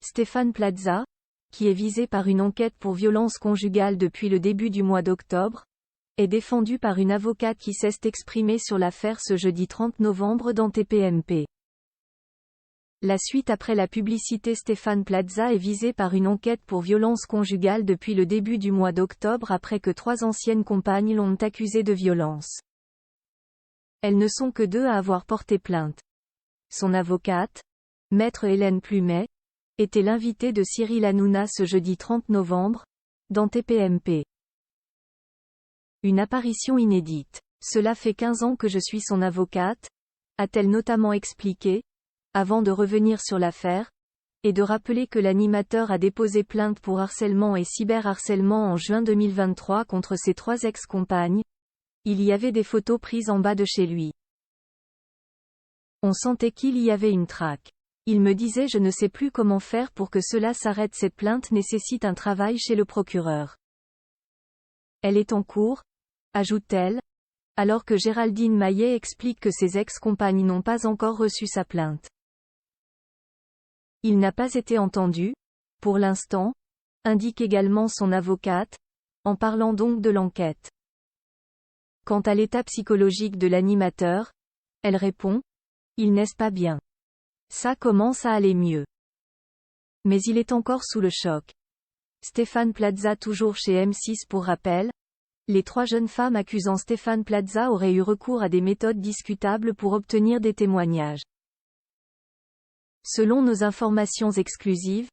Stéphane Plaza, qui est visé par une enquête pour violence conjugale depuis le début du mois d'octobre, est défendu par une avocate qui s'est exprimée sur l'affaire ce jeudi 30 novembre dans TPMP. La suite après la publicité. Stéphane Plaza est visé par une enquête pour violence conjugale depuis le début du mois d'octobre après que 3 anciennes compagnes l'ont accusé de violence. Elles ne sont que 2 à avoir porté plainte. Son avocate, Maître Hélène Plumet, était l'invitée de Cyril Hanouna ce jeudi 30 novembre, dans TPMP. Une apparition inédite. Cela fait 15 ans que je suis son avocate, a-t-elle notamment expliqué, avant de revenir sur l'affaire, et de rappeler que l'animateur a déposé plainte pour harcèlement et cyberharcèlement en juin 2023 contre ses 3 ex-compagnes. Il y avait des photos prises en bas de chez lui. On sentait qu'il y avait une traque. Il me disait: je ne sais plus comment faire pour que cela s'arrête. Cette plainte nécessite un travail chez le procureur. Elle est en cours, ajoute-t-elle, alors que Géraldine Maillet explique que ses ex-compagnes n'ont pas encore reçu sa plainte. Il n'a pas été entendu, pour l'instant, indique également son avocate, en parlant donc de l'enquête. Quant à l'état psychologique de l'animateur, elle répond: il n'est pas bien. Ça commence à aller mieux. Mais il est encore sous le choc. Stéphane Plaza toujours chez M6 pour rappel. Les 3 jeunes femmes accusant Stéphane Plaza auraient eu recours à des méthodes discutables pour obtenir des témoignages. Selon nos informations exclusives,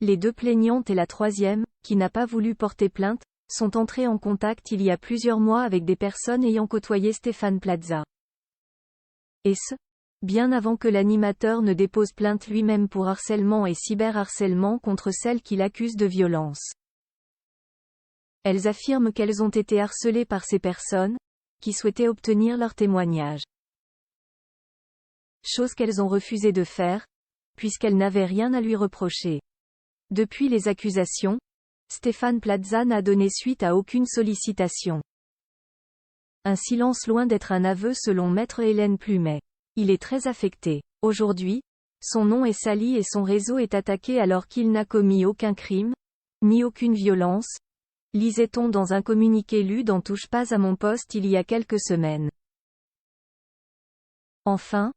les 2 plaignantes et la 3e, qui n'a pas voulu porter plainte, sont entrées en contact il y a plusieurs mois avec des personnes ayant côtoyé Stéphane Plaza. Et ce, bien avant que l'animateur ne dépose plainte lui-même pour harcèlement et cyberharcèlement contre celles qui l'accusent de violence. Elles affirment qu'elles ont été harcelées par ces personnes, qui souhaitaient obtenir leur témoignage. Chose qu'elles ont refusé de faire, puisqu'elles n'avaient rien à lui reprocher. Depuis les accusations, Stéphane Plaza n'a donné suite à aucune sollicitation. Un silence loin d'être un aveu selon Maître Hélène Plumet. Il est très affecté. Aujourd'hui, son nom est sali et son réseau est attaqué alors qu'il n'a commis aucun crime, ni aucune violence, lisait-on dans un communiqué lu dans Touche pas à mon poste il y a quelques semaines. Enfin,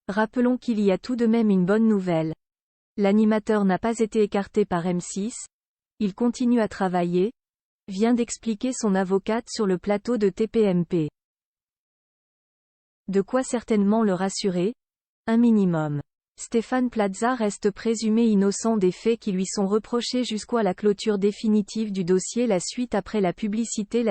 rappelons qu'il y a tout de même une bonne nouvelle. L'animateur n'a pas été écarté par M6, il continue à travailler, vient d'expliquer son avocate sur le plateau de TPMP. De quoi certainement le rassurer, un minimum. Stéphane Plaza reste présumé innocent des faits qui lui sont reprochés jusqu'à la clôture définitive du dossier. La suite après la publicité.